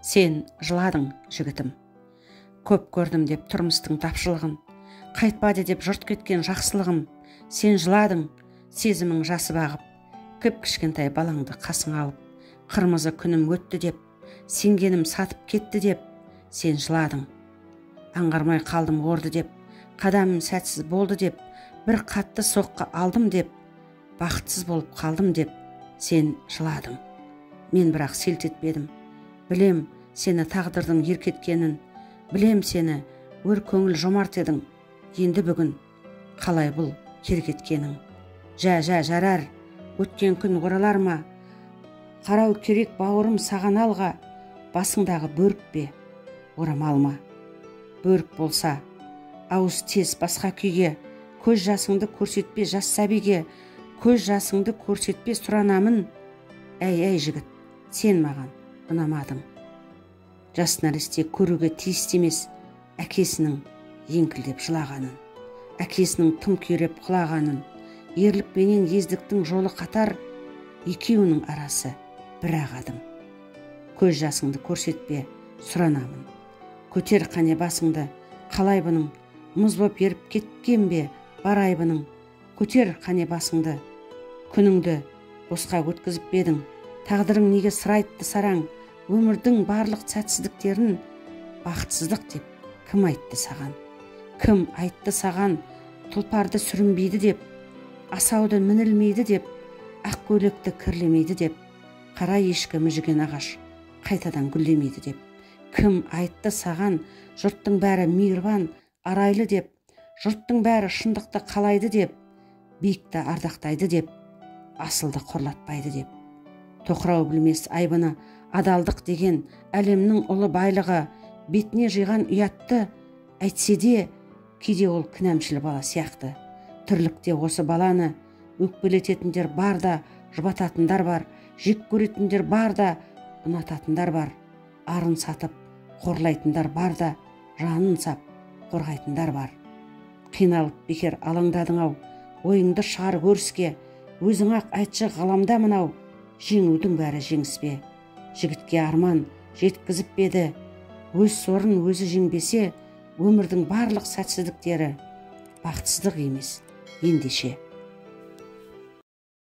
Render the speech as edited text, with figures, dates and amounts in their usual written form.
Сен жыладың, жігітім. Көп көрдім деп тұрмыстың тапшылығын, қайтпады деп жұрт кеткен жақсылығым. Сен жыладың, сезімің жасы бағып, кіп-кішкентай балаңды қасыңа алып. Қырмызы күнім өтті деп, сенгенім сатып кетті деп, сен жыладың. Аңғармай қалдым орды деп, қадамым сәтсіз болды деп, бір қатты соққы алдым деп, бақытсыз болып қалдым деп, сен жыладың. Мен бірақ селт етпедім. Білем сені тағдырдың еркеткенін, білем сені өр көңіл жомарт едің. Енді бүгін қалай бұл керкеткенің? Жарар, өткен күн оралар ма? Қарау керек бауырым саған алға, басыңдағы бөрік пе, орамал ма? Бөрік болса, ауыз тез басқа күйге, көз жасыңды көрсетпе жас сәбиге, көз жасыңды көрсетпе сұранамын. Әй жігіт, сен маған ұнамадың. Жас нәресте көруге тиісті емес әкесінің еңкілдеп жылағанын, әкесінің тым күйреп құлағанын. Ерлік пенен ездіктің жолы қатар, екеуінің арасы бір-ақ адым. Көз жасыңды көрсетпе сұранамын. Көтер қане басыңды, қалай бұның, мұз боп еріп кеткен бе бар айбының? Көтер қане басыңды, күніңді босқа өткізіп бедің. Тағдырың неге сыр айтты сараң? Өмірдің барлық сәтсіздіктерін бақытсыздық деп кім айтты саған? Кім айтты саған тұлпарды сүрінбейді деп, асауды мінілмейді деп, ақ көйлекті кірлемейді деп, қара ешкі мүжіген ағаш қайтадан гүлдемейді деп? Кім айтты саған жұрттың бәрі мейірбан, арайлы деп, жұрттың бәрі шындықты қалайды деп, биікті ардақтайды деп, асылды қорлатпайды деп? Тоқырау білмес айбыны адалдық деген әлемнің ұлы байлығы, бетіне жиған ұятты әйтсе де, кейде ол кінәмшіл бала сияқты. Тірлікте осы баланы өкпелететіндер бар да, жұбататындар бар, жек көретіндер бар да, ұнататындар бар. Арын сатып қорлайтындар бар да, жанын сап қорғайтындар бар. Қиналып бекер алаңдадың-ау, ойыңды шығар көріске, өзің-ақ айтшы ғаламда мынау, жеңудің бәрі жеңіс пе? Жігітке арман жеткізіп беді, өз сорын өзі жеңбесе, өмірдің барлық сәтсіздіктері бақытсыздық емес ендеше.